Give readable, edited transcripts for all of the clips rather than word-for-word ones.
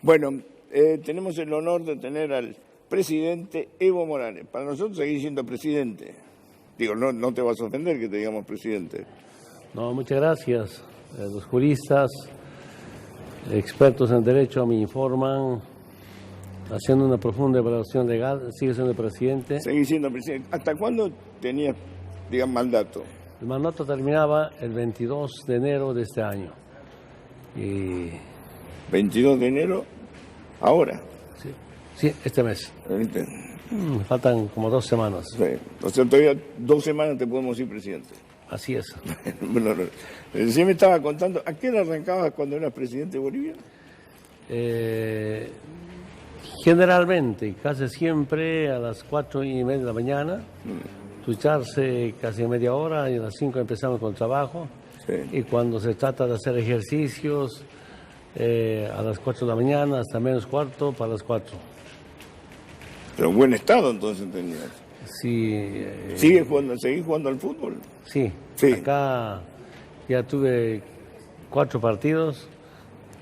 Bueno, tenemos el honor de tener al presidente Evo Morales. Para nosotros seguir siendo presidente. Digo, no te vas a ofender que te digamos presidente. No, muchas gracias. Los juristas, expertos en derecho me informan, haciendo una profunda evaluación legal, sigue siendo presidente. Seguir siendo presidente. ¿Hasta cuándo tenías, digamos, mandato? El mandato terminaba el 22 de enero de este año. Y 22 de enero, ahora. Sí, este mes. Faltan como 2 semanas. Sí. O sea, todavía 2 semanas te podemos ir presidente. Así es. Bueno, sí me estaba contando, ¿a qué hora arrancabas cuando eras presidente de Bolivia? Generalmente, casi siempre a las 4:30 de la mañana, ducharse casi media hora y a las 5 empezamos con el trabajo. Sí. Y cuando se trata de hacer ejercicios, a las 4 de la mañana hasta menos cuarto para las 4. Pero en buen estado entonces tenías. Sí. ¿Seguís jugando al fútbol? Sí. Sí. Acá ya tuve 4 partidos,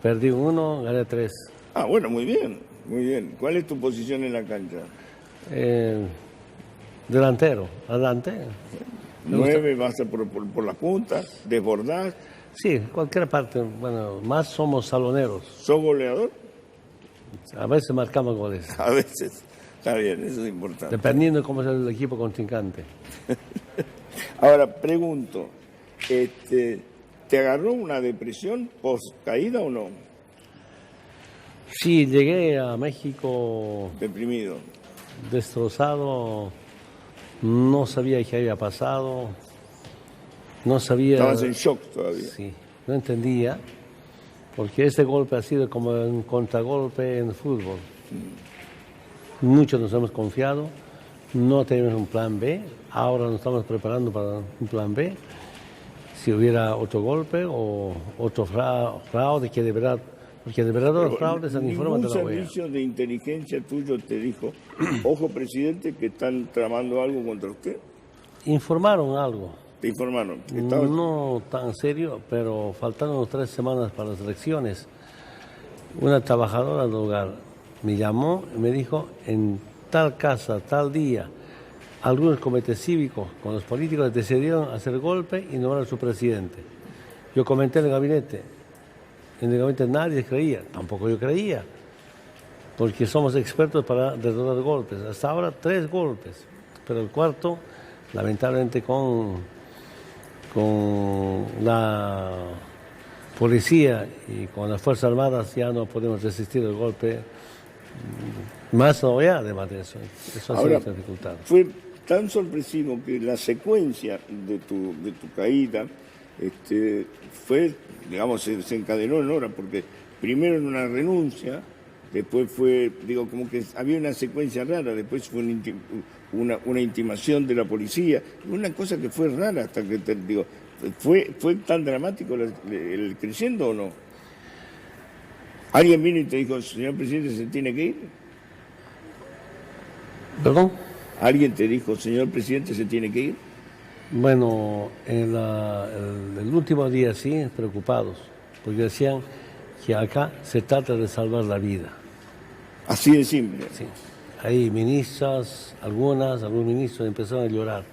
perdí 1, gané 3. Ah, bueno, muy bien, muy bien. ¿Cuál es tu posición en la cancha? Delantero, adelante. 9, vas por las puntas, desbordás. Sí, cualquier parte. Bueno, más somos saloneros. ¿Sos goleador? A veces marcamos goles. A veces. Está bien, eso es importante. Dependiendo de cómo es el equipo contrincante. Ahora, pregunto, ¿te agarró una depresión post caída o no? Sí, llegué a México Deprimido. destrozado, no sabía qué había pasado, no sabía... Estabas en shock todavía. Sí, no entendía, porque este golpe ha sido como un contragolpe en el fútbol. Muchos nos hemos confiado, no tenemos un plan B, ahora nos estamos preparando para un plan B. Si hubiera otro golpe o otro fraude, que de verdad, porque de verdad los fraudes se informan de la OEA. ¿Ningún servicio de inteligencia tuyo te dijo, ojo presidente, que están tramando algo contra usted? Informaron algo. ¿Te informaron? No tan serio, pero faltaron 3 semanas para las elecciones. Una trabajadora del hogar me llamó y me dijo, en tal casa, tal día, algunos comités cívicos con los políticos decidieron hacer golpe y nombrar a su presidente. Yo comenté en el gabinete nadie creía, tampoco yo creía, porque somos expertos para derrotar golpes. Hasta ahora 3 golpes, pero el cuarto, lamentablemente con la policía y con las Fuerzas Armadas ya no podemos resistir el golpe. Más todavía, además de eso. Eso ha sido dificultad. Fue tan sorpresivo que la secuencia de tu caída fue, digamos, se encadenó en hora, porque primero en una renuncia, después fue, como que había una secuencia rara, después fue una intimación de la policía, una cosa que fue rara hasta que, ¿fue tan dramático el creciendo o no? ¿Alguien vino y te dijo, señor presidente, se tiene que ir? ¿Perdón? ¿Alguien te dijo, señor presidente, se tiene que ir? Bueno, en el último día sí, preocupados, porque decían que acá se trata de salvar la vida. Así de simple. Sí. Hay ministras, algunos ministros empezaron a llorar.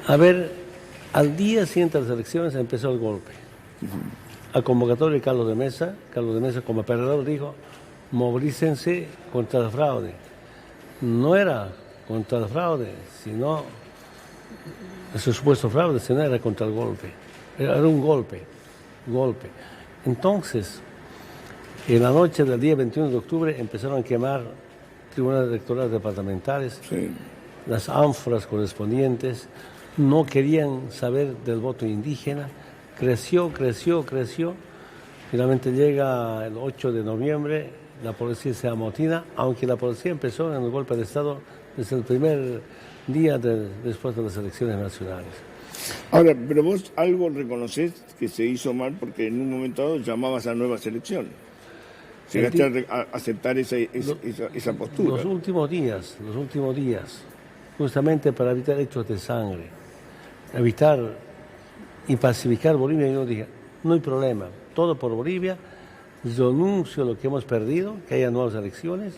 A ver, al día siguiente de las elecciones empezó el golpe. A convocatoria de Carlos de Mesa como perdedor dijo, movilícense contra el fraude. No era contra el fraude, sino el supuesto fraude, sino era contra el golpe. Era un golpe. Entonces, en la noche del día 21 de octubre empezaron a quemar tribunales electorales departamentales, sí, las ánforas correspondientes, no querían saber del voto indígena. Creció. Finalmente llega el 8 de noviembre, la policía se amotina, aunque la policía empezó en el golpe de Estado desde el primer día después de las elecciones nacionales. Ahora, pero vos algo reconocés que se hizo mal porque en un momento dado llamabas a nuevas elecciones. Llegaste a aceptar esa postura. Los últimos días, justamente para evitar hechos de sangre, evitar y pacificar Bolivia, yo dije, no hay problema, todo por Bolivia, renuncio a lo que hemos perdido, que haya nuevas elecciones,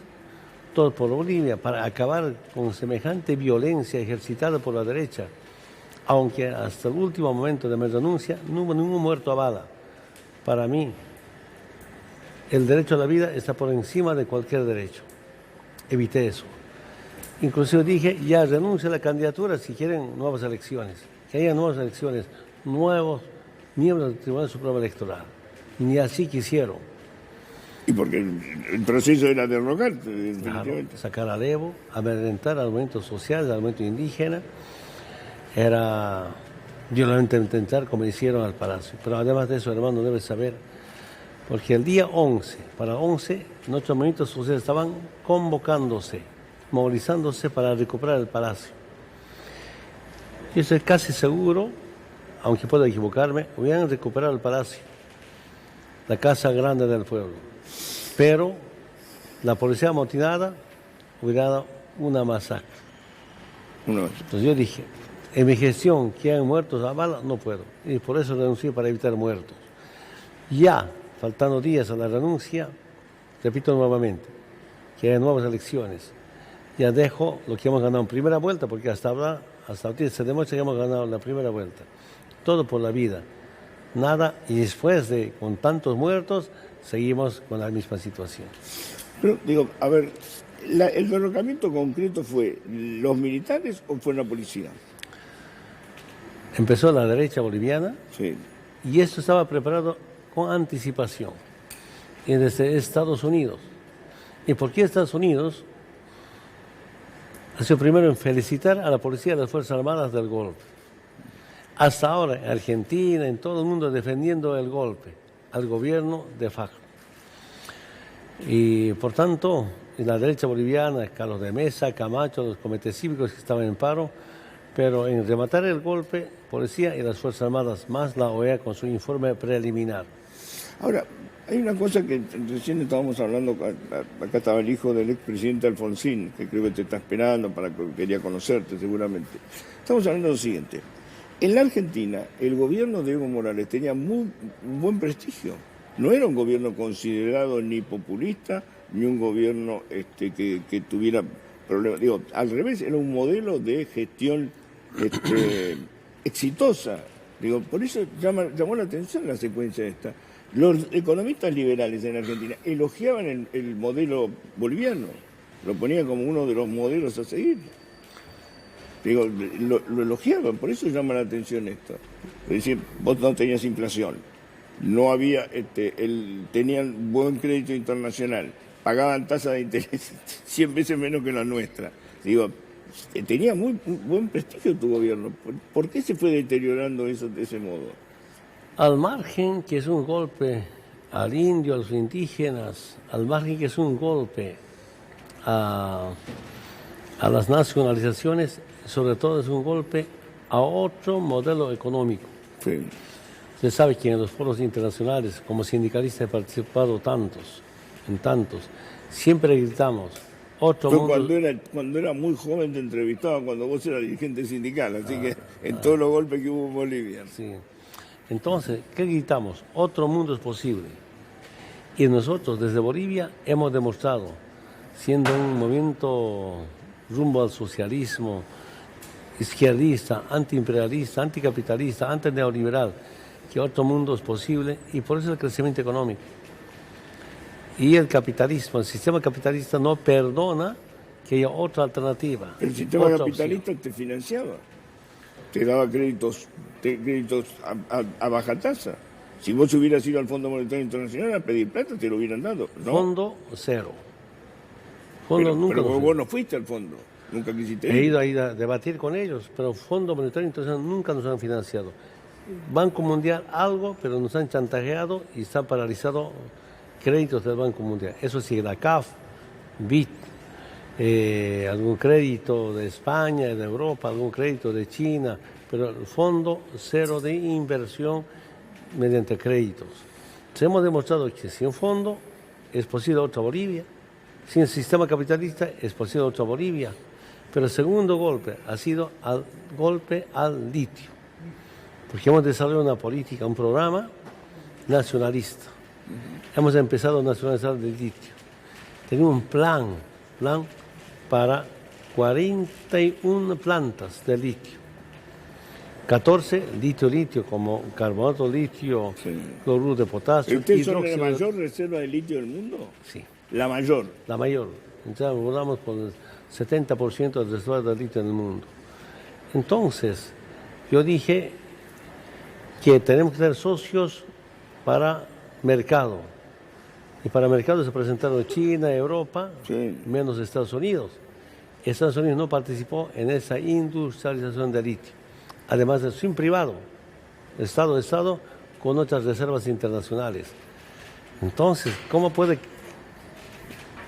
todo por Bolivia, para acabar con semejante violencia ejercitada por la derecha. Aunque hasta el último momento de mi renuncia no hubo ningún muerto a bala. Para mí, el derecho a la vida está por encima de cualquier derecho. Evité eso. Inclusive dije, ya renuncio a la candidatura si quieren nuevas elecciones. Que haya nuevas elecciones, nuevos miembros del Tribunal Supremo Electoral. Ni así quisieron. Y porque el proceso era derrocarte, definitivamente. Claro, sacar al Evo, amedrentar al movimiento social, al movimiento indígena, era violentamente intentar como hicieron al Palacio. Pero además de eso, hermano, debes saber, porque el día 11, para 11, nuestros movimientos sociales estaban convocándose, movilizándose para recuperar el Palacio. Yo estoy casi seguro, aunque pueda equivocarme, hubieran recuperado el Palacio, la Casa Grande del Pueblo. Pero la policía amotinada hubiera dado una masacre. Entonces yo dije, en mi gestión, que hayan muertos a bala, no puedo. Y por eso renuncié para evitar muertos. Ya, faltando días a la renuncia, repito nuevamente, que haya nuevas elecciones. Ya dejo lo que hemos ganado en primera vuelta, porque hasta ahora se demuestra que hemos ganado la primera vuelta. Todo por la vida. Nada, y después de, con tantos muertos, seguimos con la misma situación. Pero, digo, a ver, ¿el derrocamiento concreto fue los militares o fue la policía? Empezó la derecha boliviana, sí, y esto estaba preparado con anticipación, y desde Estados Unidos. ¿Y por qué Estados Unidos? Ha sido primero en felicitar a la policía y a las Fuerzas Armadas del golpe. Hasta ahora, en Argentina, en todo el mundo, defendiendo el golpe al gobierno de facto. Y por tanto, en la derecha boliviana, Carlos de Mesa, Camacho, los comités cívicos que estaban en paro, pero en rematar el golpe, policía y las Fuerzas Armadas, más la OEA con su informe preliminar. Ahora, hay una cosa que recién estábamos hablando, acá estaba el hijo del expresidente Alfonsín, que creo que te está esperando, quería conocerte seguramente. Estamos hablando de lo siguiente. En la Argentina, el gobierno de Evo Morales tenía un buen prestigio. No era un gobierno considerado ni populista, ni un gobierno que tuviera problemas. Digo, al revés, era un modelo de gestión exitosa. Digo, por eso llamó la atención la secuencia esta. Los economistas liberales en Argentina elogiaban el modelo boliviano, lo ponían como uno de los modelos a seguir. Digo, lo elogiaban, por eso llama la atención esto. Es decir, vos no tenías inflación, no había, tenían buen crédito internacional, pagaban tasas de interés 100 veces menos que la nuestra. Digo, tenía muy buen prestigio tu gobierno. ¿Por qué se fue deteriorando eso de ese modo? Al margen que es un golpe al indio, a los indígenas, al margen que es un golpe a las nacionalizaciones, sobre todo es un golpe a otro modelo económico. Sí. Usted sabe que en los foros internacionales, como sindicalista he participado en tantos, siempre gritamos, otro mundo... Cuando era muy joven te entrevistaba, cuando vos eras dirigente sindical, así que en todos los golpes que hubo en Bolivia. Sí. Entonces, ¿qué gritamos? Otro mundo es posible. Y nosotros desde Bolivia hemos demostrado, siendo un movimiento rumbo al socialismo, izquierdista, antiimperialista, anticapitalista, antineoliberal, que otro mundo es posible, y por eso el crecimiento económico. Y el capitalismo, el sistema capitalista no perdona que haya otra alternativa. El sistema capitalista te financiaba, te daba créditos a baja tasa. Si vos hubieras ido al Fondo Monetario Internacional a pedir plata, te lo hubieran dado, ¿no? Fondo cero. Pero vos no fuiste al fondo, nunca quisiste ir. He ido ahí a debatir con ellos, pero Fondo Monetario Internacional nunca nos han financiado. Banco Mundial algo, pero nos han chantajeado y están paralizados créditos del Banco Mundial. Eso sí, la CAF, BID, algún crédito de España, de Europa, algún crédito de China, pero el fondo cero de inversión mediante créditos. Entonces, hemos demostrado que sin fondo es posible otra Bolivia, sin sistema capitalista es posible otra Bolivia, pero el segundo golpe ha sido el golpe al litio, porque hemos desarrollado una política, un programa nacionalista, Hemos empezado a nacionalizar el litio. Tenemos un plan para 41 plantas de litio. 14 litio, como carbonato de litio, cloruro de potasio. ¿Ustedes son la mayor reserva de litio del mundo? Sí. La mayor. La mayor. Ya volamos por el 70% de reservas de litio en el mundo. Entonces, yo dije que tenemos que ser socios para mercado. Y para mercado se presentaron China, Europa, menos Estados Unidos. Estados Unidos no participó en esa industrialización de litio. Además de sin privado, Estado con otras reservas internacionales. Entonces, ¿cómo puede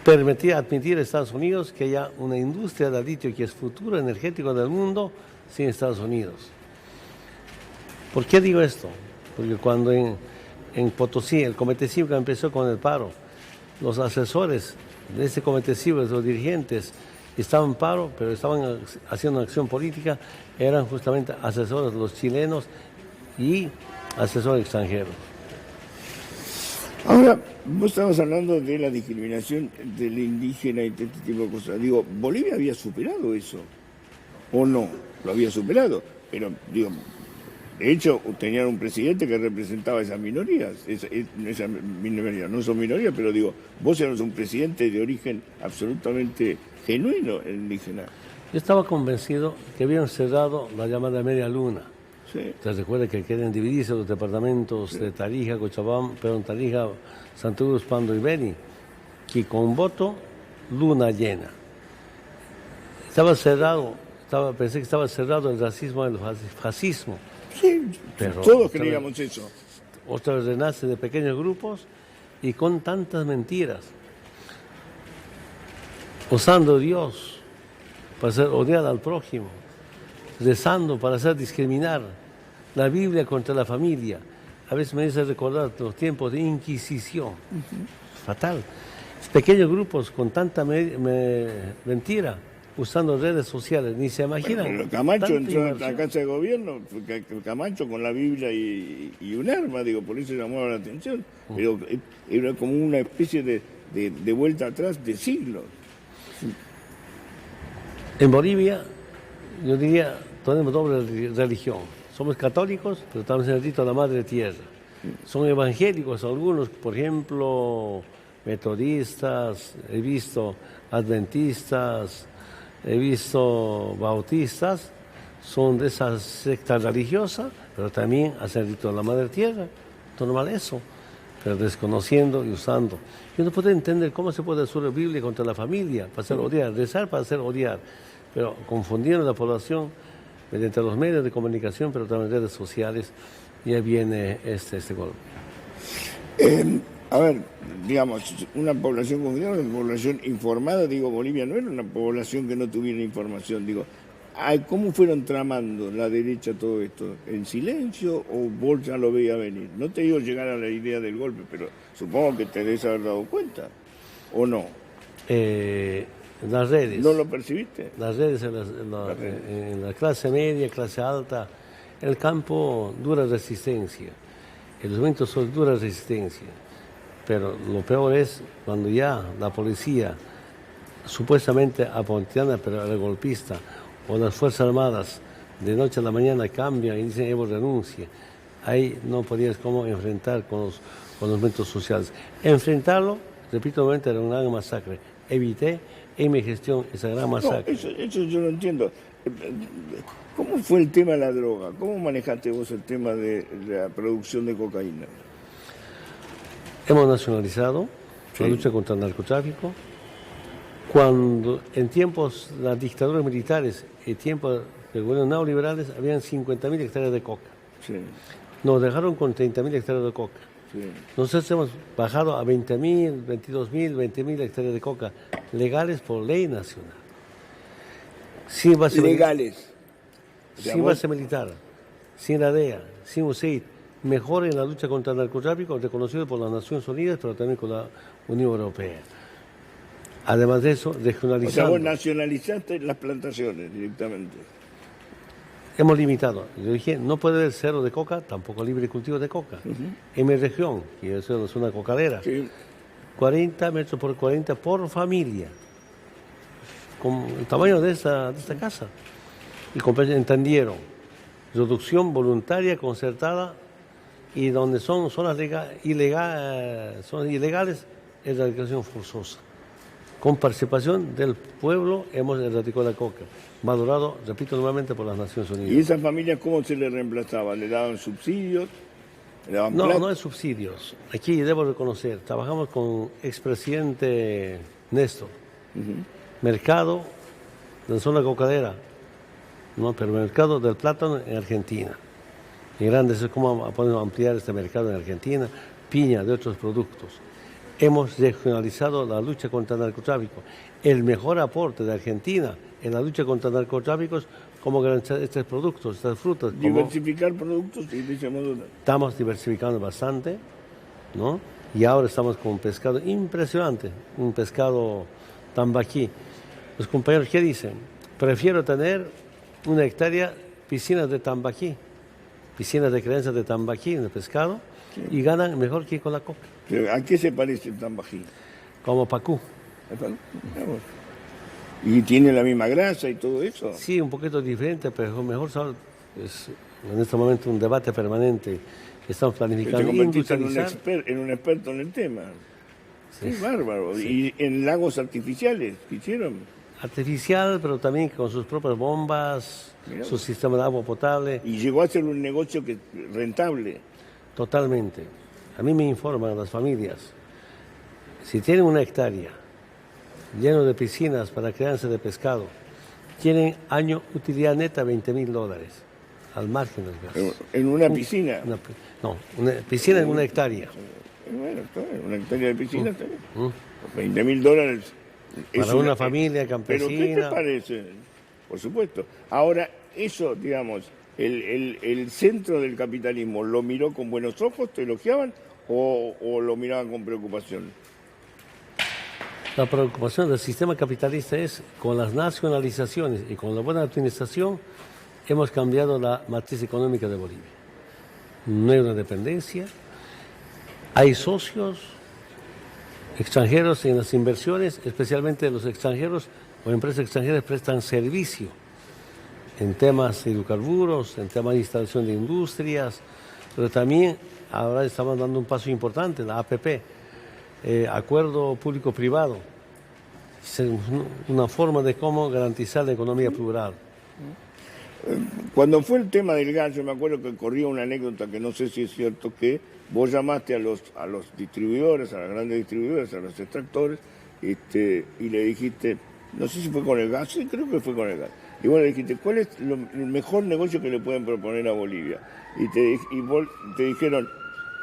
admitir Estados Unidos que haya una industria de litio que es futuro energético del mundo sin Estados Unidos? ¿Por qué digo esto? Porque cuando en Potosí el Comité Cívico empezó con el paro, los asesores de ese Comité Cívico, los dirigentes, estaban en paro, pero estaban haciendo una acción política, eran justamente asesores los chilenos y asesores extranjeros. Ahora, vos estabas hablando de la discriminación del indígena y de este tipo de cosas. Digo, ¿Bolivia había superado eso? ¿O no? Lo había superado. Pero, digo, de hecho, tenían un presidente que representaba esas minorías. Esa minoría, no son minorías, pero digo, vos eras un presidente de origen absolutamente genuino, el indígena. Yo estaba convencido que habían cerrado la llamada media luna. Sí. ¿Te recuerdas que quieren dividirse los departamentos de Tarija, Cochabamba, Tarija, Santa Cruz, Pando y Beni? Que con voto, luna llena. Estaba cerrado, pensé que estaba cerrado el racismo y el fascismo. Sí, pero todos creíamos eso. Otra vez renace de pequeños grupos y con tantas mentiras. Usando a Dios para hacer odiar al prójimo, rezando para hacer discriminar, la Biblia contra la familia. A veces me hace recordar los tiempos de Inquisición. Fatal. Pequeños grupos con tanta mentira, usando redes sociales, ni se imaginan. Bueno, Camacho entró a la Casa de Gobierno, Camacho con la Biblia y un arma, digo, por eso llamaba la atención. Pero era como una especie de vuelta atrás de siglos. En Bolivia, yo diría, tenemos doble religión. Somos católicos, pero estamos en el rito de la Madre Tierra. Son evangélicos algunos, por ejemplo, metodistas, he visto adventistas, he visto bautistas, son de esa secta religiosa, pero también hacen el rito de la Madre Tierra. Normal eso, pero desconociendo y usando. Yo no puedo entender cómo se puede usar la Biblia contra la familia, para hacer odiar, rezar para hacer odiar, pero confundiendo a la población mediante los medios de comunicación, pero también redes sociales, y ahí viene este golpe. A ver, digamos, una población confundida, una población informada, digo, Bolivia no era una población que no tuviera información, digo, ¿cómo fueron tramando la derecha todo esto? ¿En silencio o vos ya lo veías venir? No te digo llegar a la idea del golpe, pero supongo que te debes haber dado cuenta, ¿o no? Las redes. ¿No lo percibiste? Las redes en la clase media, clase alta, el campo dura resistencia, en los momentos son dura resistencia, pero lo peor es cuando ya la policía, supuestamente apuntada, pero era golpista, o las Fuerzas Armadas, de noche a la mañana cambian y dicen Evo renuncia. Ahí no podías cómo enfrentar con los movimientos sociales. Enfrentarlo, repito nuevamente, era una gran masacre. Evité en mi gestión esa gran masacre. No, eso yo no entiendo. ¿Cómo fue el tema de la droga? ¿Cómo manejaste vos el tema de la producción de cocaína? Hemos nacionalizado la lucha contra el narcotráfico. Cuando en tiempos de las dictaduras militares y tiempos de gobiernos neoliberales habían 50.000 hectáreas de coca. Sí. Nos dejaron con 30.000 hectáreas de coca. Sí. Nosotros hemos bajado a 20.000, 22.000, 20.000 hectáreas de coca, legales por ley nacional. Sin base legales. Sin base militar, sin la DEA, sin USAID, mejor en la lucha contra el narcotráfico, reconocido por las Naciones Unidas, pero también con la Unión Europea. Además de eso, regionalizando. O sea, vos nacionalizaste las plantaciones directamente. hemos limitado. Yo dije, no puede haber cero de coca, tampoco libre cultivo de coca. En mi región, que eso es una cocadera, Sí. 40 metros por 40 por familia, con el tamaño de esta casa. Y entendieron, reducción voluntaria, concertada, y donde son zonas ilegales, erradicación forzosa. Con participación del pueblo hemos erradicado la coca, valorado, repito nuevamente, por las Naciones Unidas. ¿Y esas familias cómo se les reemplazaban? ¿Le daban subsidios? ¿Le daban No, plata? no es subsidios. Aquí debo reconocer, trabajamos con expresidente Néstor. Mercado de la zona cocadera, no, pero mercado del plátano en Argentina. Y grandes es cómo podemos ampliar este mercado en Argentina, piña de otros productos. Hemos regionalizado la lucha contra el narcotráfico. El mejor aporte de Argentina en la lucha contra el narcotráfico es cómo garantizar estos productos, estas frutas. Diversificar productos y de ese modo. Estamos diversificando bastante, ¿no? Y ahora estamos con un pescado impresionante, un pescado tambaquí. Los compañeros, ¿qué dicen? Prefiero tener una hectárea piscinas de tambaquí, piscinas de creencias de tambaquí en el pescado, y ganan mejor que con la coca. ¿A qué se parece el tambají? Como Pacú. ¿Y tiene la misma grasa y todo eso? Sí, un poquito diferente, pero mejor sabor. Es en este momento un debate permanente. Estamos Te planificando convertiste industrializar. en un experto en el tema. Sí. Es bárbaro. Sí. ¿Y en lagos artificiales qué hicieron? Artificial, pero también con sus propias bombas, Mirá. su sistema de agua potable. Y llegó a ser un negocio rentable. Totalmente. A mí me informan las familias, si tienen una hectárea lleno de piscinas para crianza de pescado, tienen año utilidad neta $20,000 al margen del gas. En una piscina. Una piscina en una hectárea. Bueno, está bien, una hectárea de piscina está bien. $20,000. Para una familia campesina. ¿Pero qué te parece? Por supuesto. Ahora, eso, digamos, el centro del capitalismo, ¿lo miró con buenos ojos, te elogiaban o lo miraban con preocupación? La preocupación del sistema capitalista es, con las nacionalizaciones y con la buena administración, hemos cambiado la matriz económica de Bolivia. No hay una dependencia, hay socios extranjeros en las inversiones, especialmente los extranjeros o empresas extranjeras prestan servicio en temas de hidrocarburos, en temas de instalación de industrias, pero también ahora estamos dando un paso importante, la APP, acuerdo público-privado, una forma de cómo garantizar la economía plural. Cuando fue el tema del gas, yo me acuerdo que corría una anécdota que no sé si es cierto, que vos llamaste a los distribuidores, a las grandes distribuidores, a los extractores, y le dijiste, no sé si fue con el gas, sí, creo que fue con el gas. Y vos le dijiste, ¿cuál es el mejor negocio que le pueden proponer a Bolivia? Y vos te dijeron,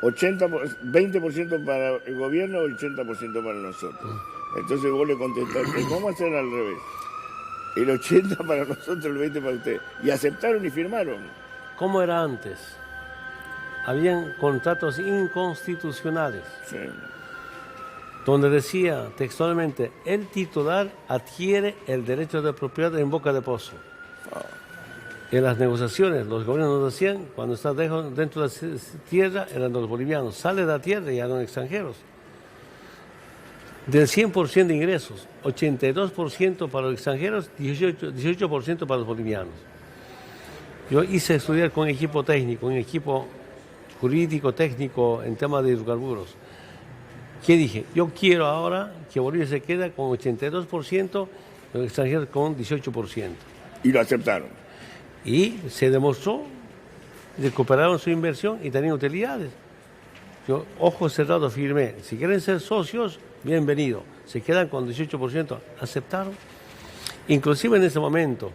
20% para el gobierno y 80% para nosotros. Entonces vos le contestaste, vamos a hacer al revés. El 80 para nosotros, el 20 para ustedes. Y aceptaron y firmaron. ¿Cómo era antes? Habían contratos inconstitucionales, Sí. donde decía textualmente, el titular adquiere el derecho de propiedad en boca de pozo. En las negociaciones, los gobiernos nos decían, cuando estás dentro de la tierra, eran los bolivianos, sale de la tierra y eran extranjeros. Del 100% de ingresos, 82% para los extranjeros, 18% para los bolivianos. Yo hice estudiar con equipo técnico, un equipo jurídico, técnico, en temas de hidrocarburos. ¿Qué dije? Yo quiero ahora que Bolivia se quede con 82%, los extranjeros con 18%. Y lo aceptaron. Y se demostró, recuperaron su inversión y tenían utilidades. Yo, ojos cerrados, firmé. Si quieren ser socios, bienvenido. Se quedan con 18%. Aceptaron. Inclusive en ese momento,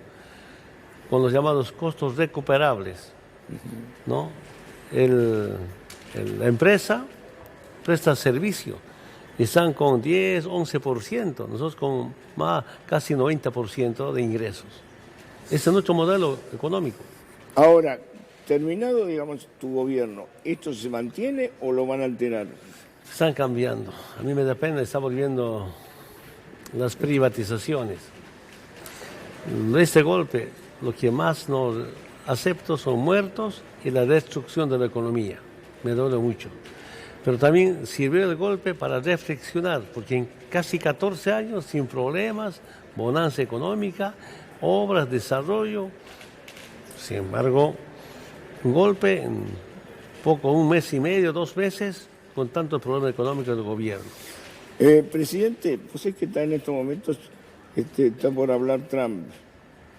con los llamados costos recuperables, ¿no? La empresa presta servicio y están con 10, 11%. Nosotros con casi 90% de ingresos. Ese es nuestro modelo económico. Ahora, terminado, digamos, tu gobierno, ¿esto se mantiene o lo van a alterar? Están cambiando. A mí me da pena, está volviendo las privatizaciones. Este golpe, lo que más nos acepto son muertos y la destrucción de la economía. Me duele mucho. Pero también sirvió el golpe para reflexionar, porque en casi 14 años, sin problemas, bonanza económica, obras, desarrollo. Sin embargo, un golpe en un mes y medio, 2 meses, con tantos problemas económicos del gobierno. Presidente, pues es que está en estos momentos, está por hablar Trump.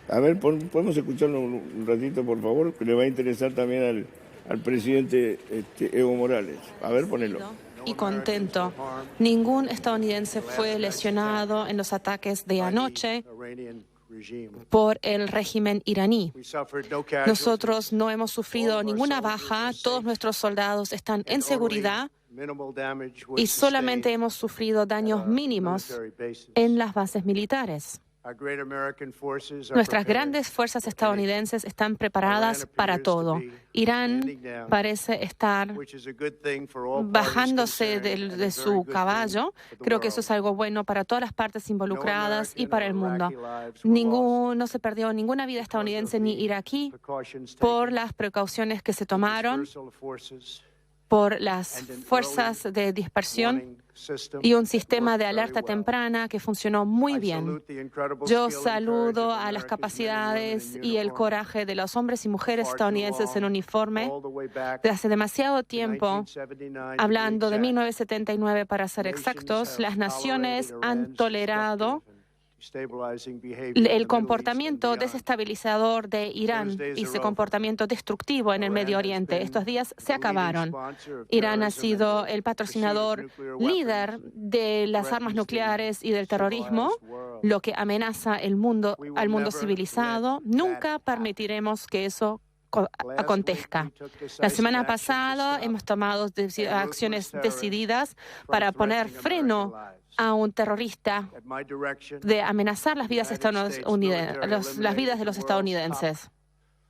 A ver, ¿podemos escucharlo un ratito, por favor? Que le va a interesar también al presidente Evo Morales. A ver, ponelo. Y contento. Ningún estadounidense fue lesionado en los ataques de anoche por el régimen iraní. Nosotros no hemos sufrido ninguna baja, todos nuestros soldados están en seguridad y solamente hemos sufrido daños mínimos en las bases militares. Nuestras grandes fuerzas estadounidenses están preparadas para todo. Irán parece estar bajándose de su caballo. Creo que eso es algo bueno para todas las partes involucradas y para el mundo. No se perdió ninguna vida estadounidense ni iraquí por las precauciones que se tomaron, por las fuerzas de dispersión y un sistema de alerta temprana que funcionó muy bien. Yo saludo a las capacidades y el coraje de los hombres y mujeres estadounidenses en uniforme. Desde hace demasiado tiempo, hablando de 1979 para ser exactos, las naciones han tolerado el comportamiento desestabilizador de Irán y su comportamiento destructivo en el Medio Oriente. Estos días se acabaron. Irán ha sido el patrocinador líder de las armas nucleares y del terrorismo, lo que amenaza al mundo civilizado. Nunca permitiremos que eso acontezca. La semana pasada hemos tomado acciones decididas para poner freno a un terrorista de amenazar las vidas de los estadounidenses.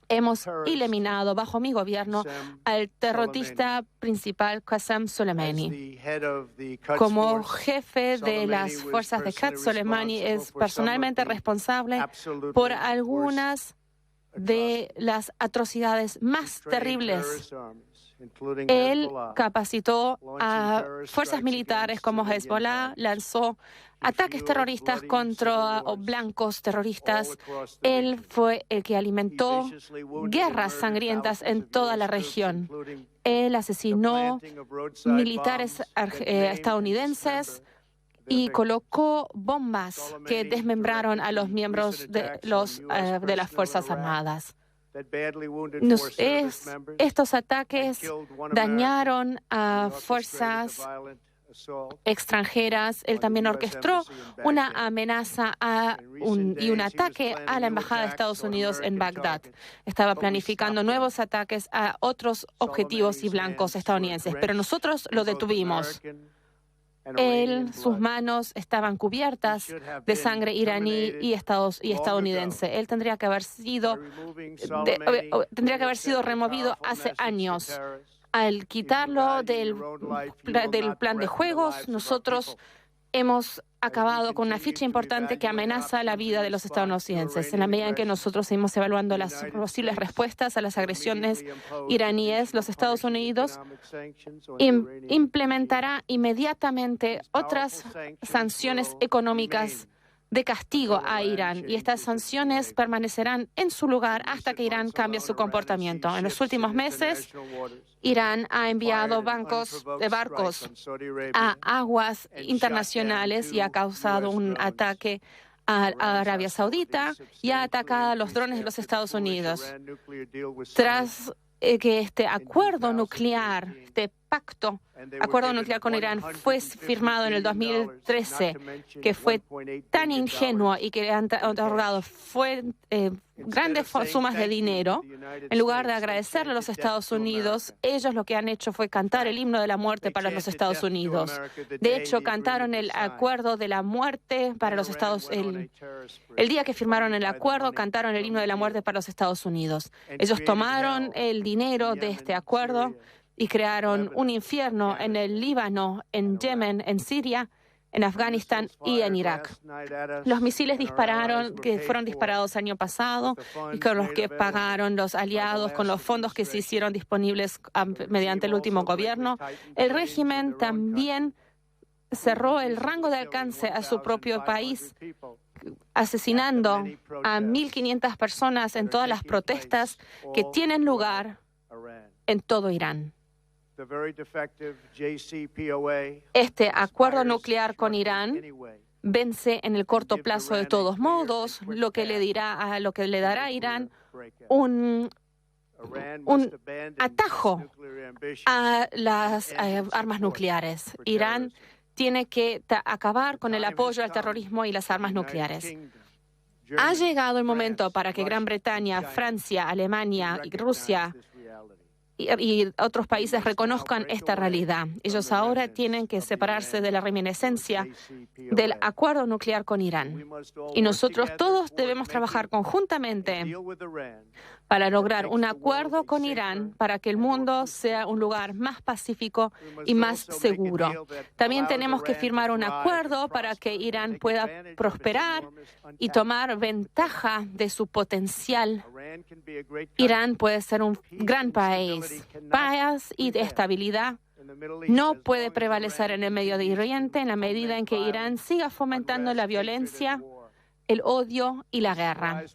Hemos eliminado bajo mi gobierno al terrorista principal Qasem Soleimani. Como jefe de las fuerzas de Qasem Soleimani es personalmente responsable por algunas de las atrocidades más terribles. Él capacitó a fuerzas militares como Hezbollah, lanzó ataques terroristas contra blancos terroristas. Él fue el que alimentó guerras sangrientas en toda la región. Él asesinó militares estadounidenses y colocó bombas que desmembraron a los miembros de las Fuerzas Armadas. Estos ataques dañaron a fuerzas extranjeras. Él también orquestó una amenaza y un ataque a la Embajada de Estados Unidos en Bagdad. Estaba planificando nuevos ataques a otros objetivos y blancos estadounidenses, pero nosotros lo detuvimos. Sus manos estaban cubiertas de sangre iraní y estadounidense. Él tendría que haber sido removido hace años. Al quitarlo del plan de juegos, nosotros hemos acabado con una ficha importante que amenaza la vida de los estadounidenses. En la medida en que nosotros seguimos evaluando las posibles respuestas a las agresiones iraníes, los Estados Unidos implementará inmediatamente otras sanciones económicas de castigo a Irán, y estas sanciones permanecerán en su lugar hasta que Irán cambie su comportamiento. En los últimos meses, Irán ha enviado barcos a aguas internacionales y ha causado un ataque a Arabia Saudita y ha atacado a los drones de los Estados Unidos. Tras que este acuerdo nuclear, acuerdo nuclear con Irán fue firmado en el 2013, que fue tan ingenuo y que le han otorgado grandes sumas de dinero, en lugar de agradecerle a los Estados Unidos, ellos lo que han hecho fue cantar el himno de la muerte para los Estados Unidos. De hecho, cantaron el acuerdo de la muerte para los Estados Unidos. El día que firmaron el acuerdo, cantaron el himno de la muerte para los Estados Unidos. Ellos tomaron el dinero de este acuerdo y crearon un infierno en el Líbano, en Yemen, en Siria, en Afganistán y en Irak. Los misiles que fueron disparados el año pasado y con los que pagaron los aliados, con los fondos que se hicieron disponibles mediante el último gobierno, el régimen también cerró el rango de alcance a su propio país, asesinando a 1.500 personas en todas las protestas que tienen lugar en todo Irán. Este acuerdo nuclear con Irán vence en el corto plazo de todos modos, lo que le dará a Irán un atajo a las armas nucleares. Irán tiene que acabar con el apoyo al terrorismo y las armas nucleares. Ha llegado el momento para que Gran Bretaña, Francia, Alemania y Rusia y otros países reconozcan esta realidad. Ellos ahora tienen que separarse de la reminiscencia del acuerdo nuclear con Irán. Y nosotros todos debemos trabajar conjuntamente para lograr un acuerdo con Irán para que el mundo sea un lugar más pacífico y más seguro. También tenemos que firmar un acuerdo para que Irán pueda prosperar y tomar ventaja de su potencial. Irán puede ser un gran país. Paz y estabilidad no puede prevalecer en el Medio Oriente en la medida en que Irán siga fomentando la violencia, el odio y la guerra.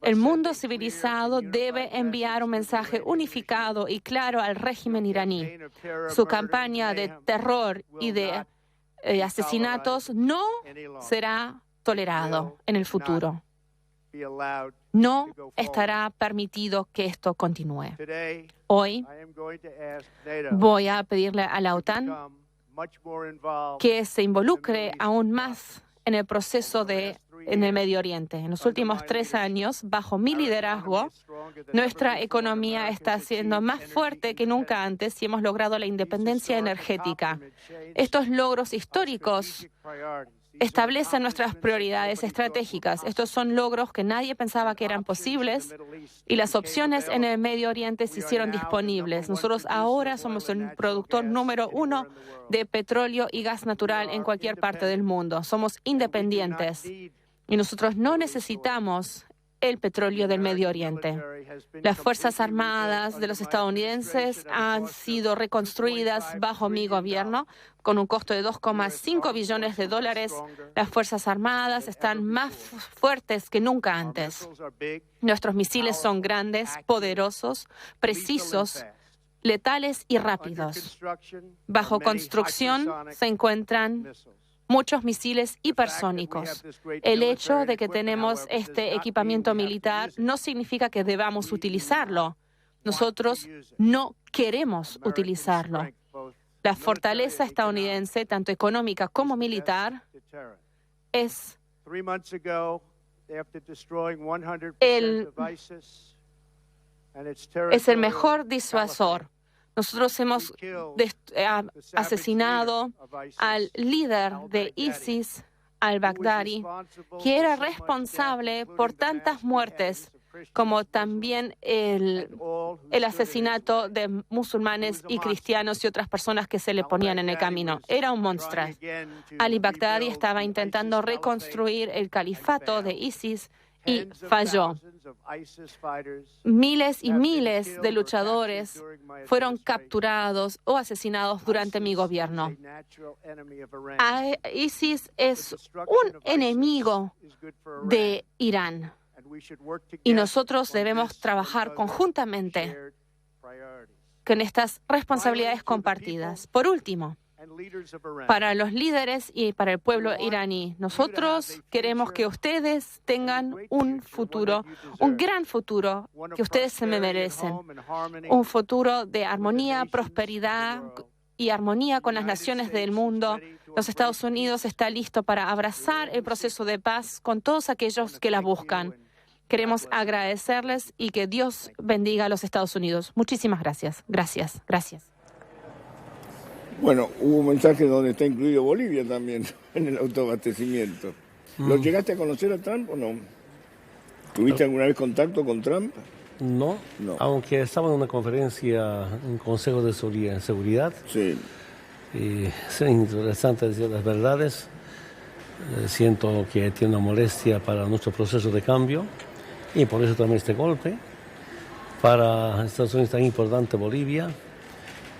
El mundo civilizado debe enviar un mensaje unificado y claro al régimen iraní. Su campaña de terror y de asesinatos no será tolerado en el futuro. No estará permitido que esto continúe. Hoy voy a pedirle a la OTAN que se involucre aún más en el proceso en el Medio Oriente. En los últimos 3 años, bajo mi liderazgo, nuestra economía está siendo más fuerte que nunca antes y hemos logrado la independencia energética. Estos logros históricos establecen nuestras prioridades estratégicas. Estos son logros que nadie pensaba que eran posibles y las opciones en el Medio Oriente se hicieron disponibles. Nosotros ahora somos el productor número 1 de petróleo y gas natural en cualquier parte del mundo. Somos independientes y nosotros no necesitamos el petróleo del Medio Oriente. Las Fuerzas Armadas de los estadounidenses han sido reconstruidas bajo mi gobierno con un costo de $2,5 billones. Las Fuerzas Armadas están más fuertes que nunca antes. Nuestros misiles son grandes, poderosos, precisos, letales y rápidos. Bajo construcción se encuentran muchos misiles hipersónicos. El hecho de que tenemos este equipamiento militar no significa que debamos utilizarlo. Nosotros no queremos utilizarlo. La fortaleza estadounidense, tanto económica como militar, es el mejor disuasor. Nosotros hemos asesinado al líder de ISIS, al-Baghdadi, que era responsable por tantas muertes, como también el asesinato de musulmanes y cristianos y otras personas que se le ponían en el camino. Era un monstruo. Ali-Baghdadi estaba intentando reconstruir el califato de ISIS y falló. Miles y miles de luchadores fueron capturados o asesinados durante mi gobierno. ISIS es un enemigo de Irán y nosotros debemos trabajar conjuntamente con estas responsabilidades compartidas. Por último, para los líderes y para el pueblo iraní, nosotros queremos que ustedes tengan un futuro, un gran futuro que ustedes se merecen. Un futuro de armonía, prosperidad y armonía con las naciones del mundo. Los Estados Unidos está listo para abrazar el proceso de paz con todos aquellos que la buscan. Queremos agradecerles y que Dios bendiga a los Estados Unidos. Muchísimas gracias. Gracias. Gracias. Bueno, hubo un mensaje donde está incluido Bolivia también, en el autoabastecimiento. ¿Lo llegaste a conocer a Trump o no? ¿Tuviste alguna vez contacto con Trump? No, aunque estaba en una conferencia en Consejo de Seguridad. Sí. Y es interesante decir las verdades. Siento que tiene una molestia para nuestro proceso de cambio y por eso también este golpe. Para Estados Unidos tan importante Bolivia.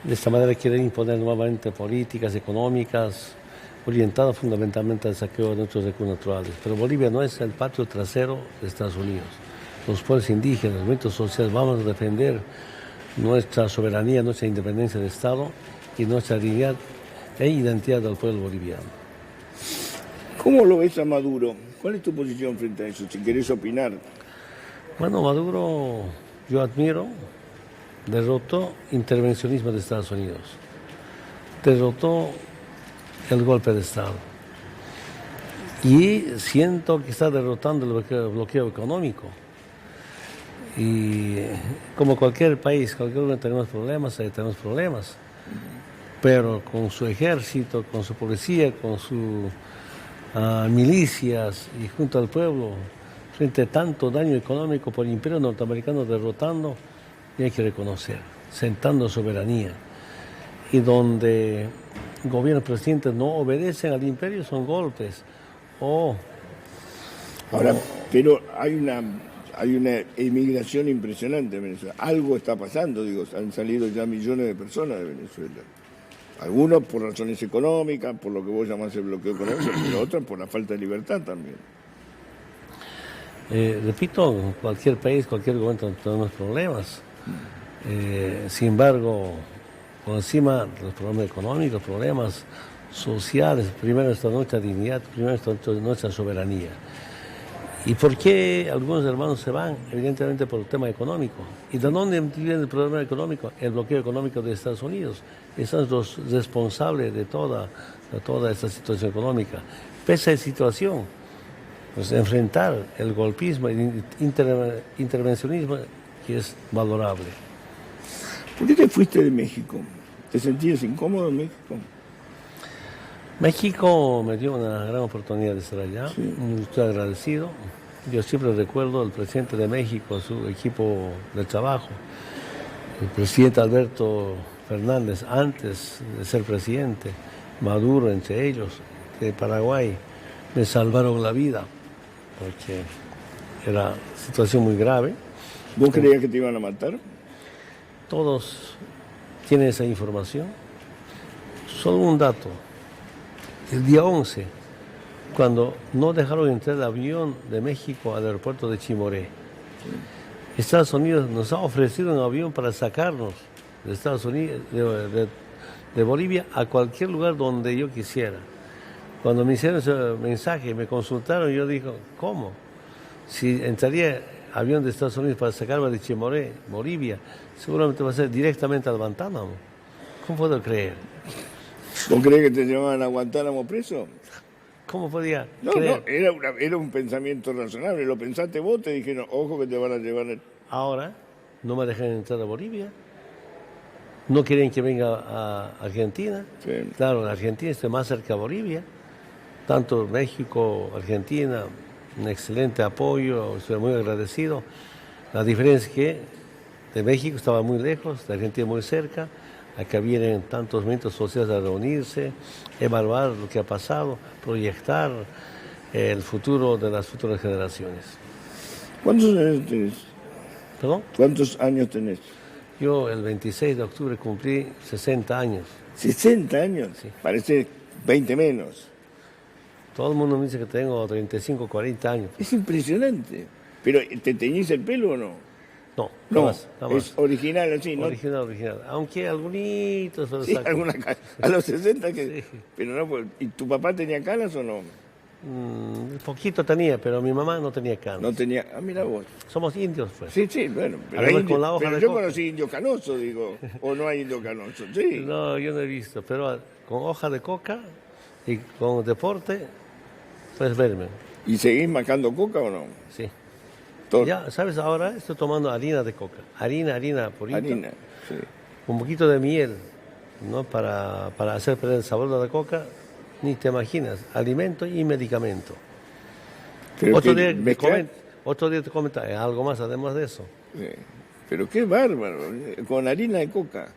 De esta manera quieren imponer nuevamente políticas económicas orientadas fundamentalmente al saqueo de nuestros recursos naturales. Pero Bolivia no es el patio trasero de Estados Unidos. Los pueblos indígenas, los movimientos sociales, vamos a defender nuestra soberanía, nuestra independencia de Estado y nuestra dignidad e identidad del pueblo boliviano. ¿Cómo lo ves a Maduro? ¿Cuál es tu posición frente a eso, si querés opinar? Bueno, Maduro, yo admiro, derrotó intervencionismo de Estados Unidos, derrotó el golpe de Estado y siento que está derrotando el bloqueo económico. Y como cualquier país, cualquier lugar tenemos problemas, pero con su ejército, con su policía, con sus milicias y junto al pueblo, frente a tanto daño económico por el imperio norteamericano derrotando, hay que reconocer, sentando soberanía. Y donde gobiernos presidentes no obedecen al imperio son golpes. Ahora, pero hay una emigración impresionante en Venezuela. Algo está pasando, digo, han salido ya millones de personas de Venezuela. Algunos por razones económicas, por lo que vos llamás el bloqueo económico, pero otros por la falta de libertad también. Repito, en cualquier país, cualquier gobierno tenemos problemas. Sin embargo, por encima de los problemas económicos, problemas sociales, primero está nuestra dignidad, primero está nuestra soberanía. ¿Y por qué algunos hermanos se van? Evidentemente por el tema económico. ¿Y de dónde viene el problema económico? El bloqueo económico de Estados Unidos. Son los responsables de toda esta situación económica. Pese a esa situación, pues enfrentar el golpismo, el intervencionismo, que es valorable. ¿Por qué te fuiste de México? ¿Te sentías incómodo en México? México me dio una gran oportunidad de estar allá, sí. Estoy agradecido. Yo siempre recuerdo al presidente de México, su equipo de trabajo, el presidente Alberto Fernández, antes de ser presidente, Maduro entre ellos, de Paraguay, me salvaron la vida, porque era una situación muy grave. ¿Vos creías que te iban a matar? Todos tienen esa información. Solo un dato. El día 11, cuando no dejaron entrar el avión de México al aeropuerto de Chimoré, Estados Unidos nos ha ofrecido un avión para sacarnos de Estados Unidos, de Bolivia, a cualquier lugar donde yo quisiera. Cuando me hicieron ese mensaje, me consultaron, yo dije, ¿cómo? Si entraría avión de Estados Unidos para sacarme de Chimoré, Bolivia, seguramente va a ser directamente al Guantánamo. ¿Cómo puedo creer? ¿Vos crees que te llevaban a Guantánamo preso? ¿Cómo podía creer? No, era un pensamiento razonable. Lo pensaste vos, te dijeron, ojo que te van a llevar. Ahora no me dejan entrar a Bolivia. No quieren que venga a Argentina. Sí. Claro, Argentina está más cerca de Bolivia. Tanto México, Argentina, un excelente apoyo, estoy muy agradecido. La diferencia es que de México estaba muy lejos, de Argentina muy cerca. Acá vienen tantos movimientos sociales a reunirse, evaluar lo que ha pasado, proyectar el futuro de las futuras generaciones. ¿Cuántos años tenés? ¿Perdón? ¿Cuántos años tenés? Yo el 26 de octubre cumplí 60 años. ¿60 años? Sí. Parece 20 menos. Todo el mundo me dice que tengo 35, 40 años. Es impresionante. ¿Pero te teñís el pelo o no? No, jamás. Es original así, ¿no? Original. Aunque algunitos... Sí, a los 60 que... Sí. Pero no, ¿y tu papá tenía canas o no? Poquito tenía, pero mi mamá no tenía canas. No tenía... Ah, mira vos. Somos indios, pues. Sí, bueno. Pero, con la hoja pero de yo coca. Conocí indio canoso, digo. ¿O no hay indio canoso? Sí. No, yo no he visto, pero con hoja de coca y con deporte, puedes verme. ¿Y seguís marcando coca o no? Sí. Todo. Ya, ¿sabes? Ahora estoy tomando harina de coca. Harina, purita. Harina, sí. Un poquito de miel, ¿no? Para hacer perder el sabor de la coca, ni te imaginas. Alimento y medicamento. Otro día te comento algo más además de eso. Sí. Pero qué bárbaro, con harina de coca.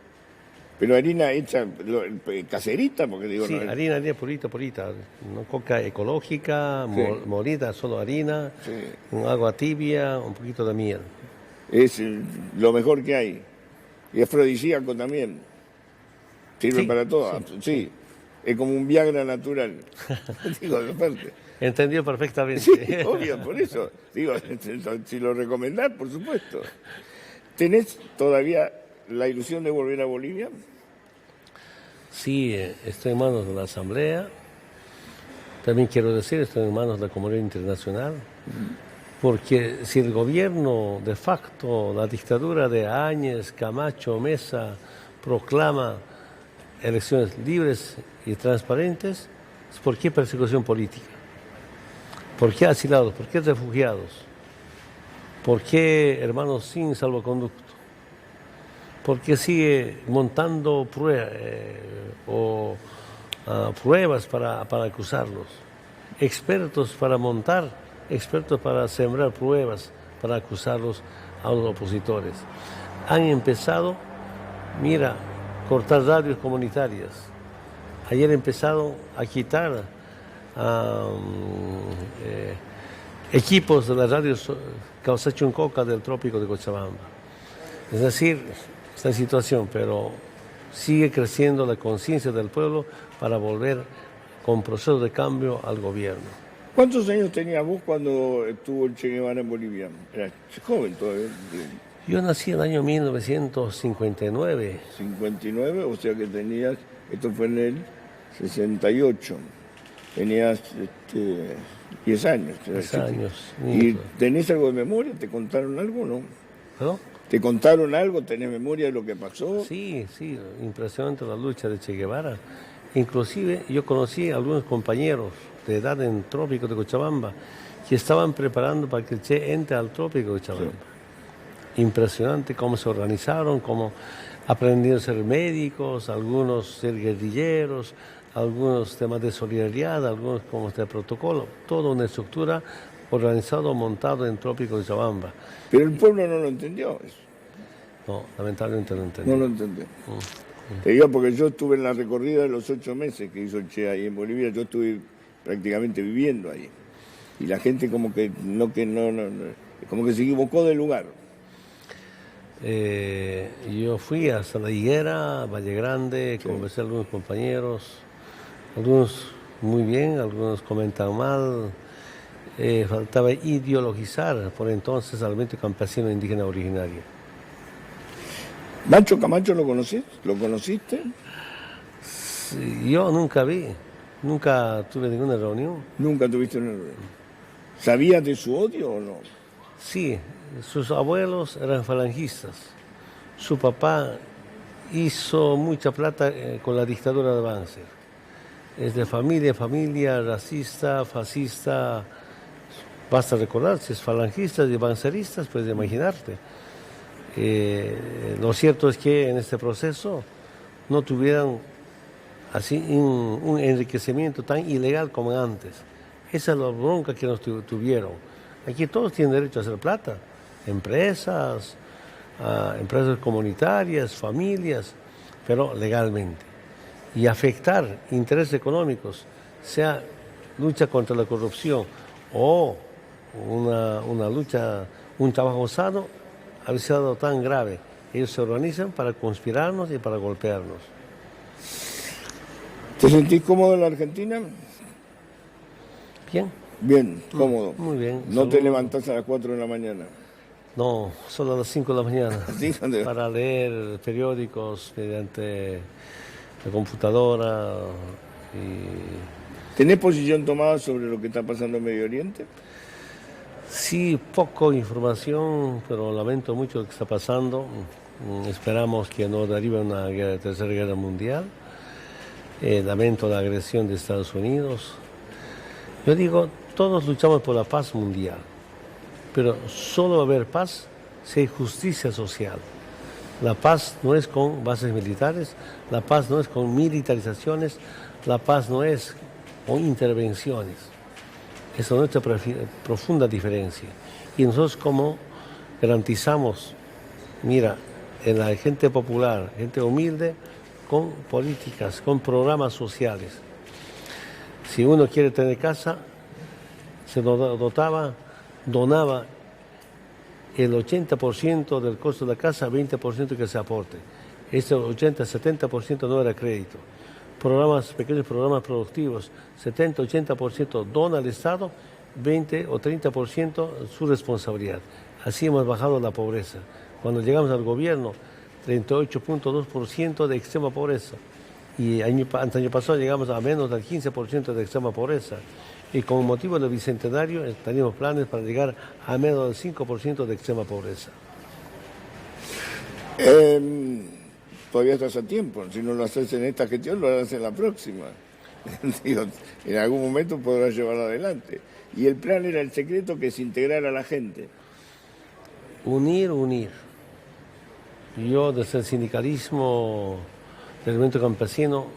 Pero harina hecha caserita, porque digo... Sí, no, harina purita, no coca ecológica, Sí. molida, solo harina, Sí. con agua tibia, un poquito de miel. Es lo mejor que hay. Y afrodisíaco también. Sirve Sí, para todo. Sí. Es como un Viagra natural. Digo, aparte. Entendió perfectamente. Sí, obvio, por eso. Digo, si lo recomendás, por supuesto. ¿Tenés todavía la ilusión de volver a Bolivia? Sí, estoy en manos de la Asamblea. También quiero decir, estoy en manos de la comunidad internacional. Porque si el gobierno de facto, la dictadura de Áñez, Camacho, Mesa, proclama elecciones libres y transparentes, ¿por qué persecución política? ¿Por qué asilados? ¿Por qué refugiados? ¿Por qué hermanos sin salvoconducto? ¿Por qué sigue montando pruebas para acusarlos? Expertos para montar, expertos para sembrar pruebas, para acusarlos a los opositores. Han empezado, mira, cortar radios comunitarias. Ayer empezaron a quitar equipos de las radios Causachuncoca del trópico de Cochabamba. Es decir, esta situación, pero sigue creciendo la conciencia del pueblo para volver con proceso de cambio al gobierno. ¿Cuántos años tenías vos cuando estuvo el Che Guevara en Bolivia? Eras joven todavía. Yo nací en el año 1959. 59, o sea que tenías, esto fue en el 68, tenías 10 años. 10 años. ¿Y tenés algo de memoria? ¿Te contaron algo o no? ¿No? ¿Te contaron algo? ¿Tenés memoria de lo que pasó? Sí, impresionante la lucha de Che Guevara. Inclusive yo conocí a algunos compañeros de edad en el trópico de Cochabamba que estaban preparando para que el Che entre al trópico de Cochabamba. Sí. Impresionante cómo se organizaron, cómo aprendieron a ser médicos, algunos ser guerrilleros, algunos temas de solidaridad, algunos como de protocolo, toda una estructura organizada, montada en el trópico de Cochabamba. Pero el pueblo no lo entendió eso. No, lamentablemente no entendió. No lo entendió. Te digo porque yo estuve en la recorrida de los 8 meses que hizo el Che ahí en Bolivia, yo estuve prácticamente viviendo ahí. Y la gente como que como que se equivocó del lugar. Yo fui hasta La Higuera, Valle Grande, sí. Conversé con algunos compañeros, algunos muy bien, algunos comentan mal. Faltaba ideologizar por entonces al movimiento campesino indígena originario. ¿Nacho Camacho lo conociste? ¿Lo conociste? Sí, yo nunca vi, nunca tuve ninguna reunión. ¿Nunca tuviste una reunión? ¿Sabías de su odio o no? Sí, sus abuelos eran falangistas. Su papá hizo mucha plata con la dictadura de Banzer. Es de familia racista, fascista. Basta recordar, si es falangistas y banceristas, puedes imaginarte. Lo cierto es que en este proceso no tuvieran así un enriquecimiento tan ilegal como antes. Esa es la bronca que nos tuvieron. Aquí todos tienen derecho a hacer plata, empresas comunitarias, familias, pero legalmente. Y afectar intereses económicos, sea lucha contra la corrupción o una lucha, un trabajo sano, ha sido tan grave. Ellos se organizan para conspirarnos y para golpearnos. ¿Te sentís cómodo en la Argentina? Bien. Bien, cómodo. Muy bien. ¿No te levantás a las 4 de la mañana? No, solo a las 5 de la mañana. ¿Sí? Para leer periódicos mediante la computadora. ¿Tenés posición tomada sobre lo que está pasando en Medio Oriente? Sí, poco información, pero lamento mucho lo que está pasando. Esperamos que no derive a una tercera guerra mundial. Lamento la agresión de Estados Unidos. Yo digo, todos luchamos por la paz mundial, pero solo va a haber paz si hay justicia social. La paz no es con bases militares, la paz no es con militarizaciones, la paz no es con intervenciones. Esa es nuestra profunda diferencia. Y nosotros como garantizamos, mira, en la gente popular, gente humilde, con políticas, con programas sociales. Si uno quiere tener casa, se donaba el 80% del costo de la casa, 20% que se aporte. Este 80-70% no era crédito. Pequeños programas productivos, 70-80% dona al Estado, 20 o 30% su responsabilidad. Así hemos bajado la pobreza. Cuando llegamos al gobierno, 38.2% de extrema pobreza. Y año pasado llegamos a menos del 15% de extrema pobreza. Y con motivo del Bicentenario tenemos planes para llegar a menos del 5% de extrema pobreza. Todavía estás a tiempo. Si no lo haces en esta gestión, lo harás en la próxima. Digo, en algún momento podrás llevarlo adelante. Y el plan era el secreto, que es integrar a la gente. Unir. Yo, desde el sindicalismo del movimiento campesino,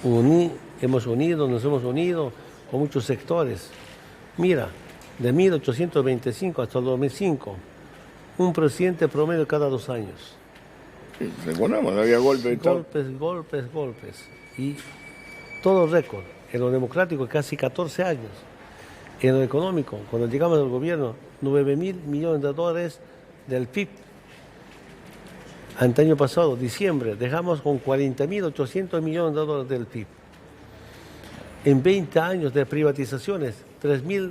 nos hemos unido con muchos sectores. Mira, de 1825 hasta el 2005, un presidente promedio cada 2 años. Recordamos, había golpes. Golpes. Y todo récord. En lo democrático, casi 14 años. En lo económico, cuando llegamos al gobierno, 9.000 millones de dólares del PIB. Ante año pasado, diciembre, dejamos con 40.800 millones de dólares del PIB. En 20 años de privatizaciones, 3.000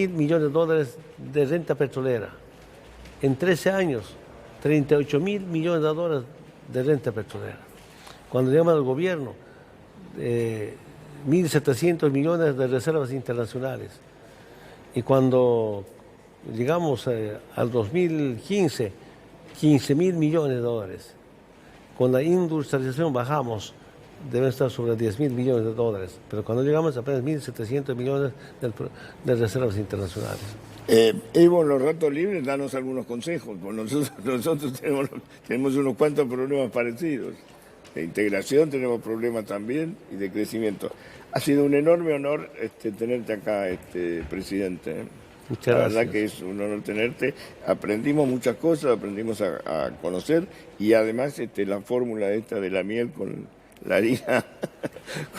millones de dólares de renta petrolera. En 13 años, 38.000 millones de dólares de renta petrolera. Cuando llegamos al gobierno, 1.700 millones de reservas internacionales. Y cuando llegamos al 2015, 15.000 millones de dólares. Con la industrialización bajamos, deben estar sobre 10.000 millones de dólares, pero cuando llegamos a apenas 1.700 millones de reservas internacionales. Evo, en los ratos libres, danos algunos consejos, porque nosotros tenemos unos cuantos problemas parecidos. De integración tenemos problemas también y de crecimiento. Ha sido un enorme honor tenerte acá, presidente. Muchas la gracias. verdad que es un honor tenerte. Aprendimos muchas cosas, aprendimos a conocer, y además la fórmula esta de la miel con la harina,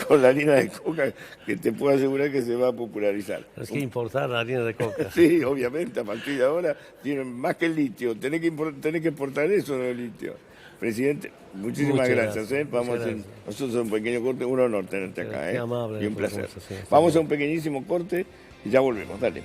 con la harina de coca, que te puedo asegurar que se va a popularizar. Es que importar la harina de coca. Sí, obviamente, a partir de ahora tienen más que el litio, tenés que exportar eso, no el litio. Presidente, muchísimas gracias. Vamos a hacer nosotros un pequeño corte, un honor tenerte acá. Qué amable, y un placer. Sí, vamos a un pequeñísimo corte y ya volvemos, dale.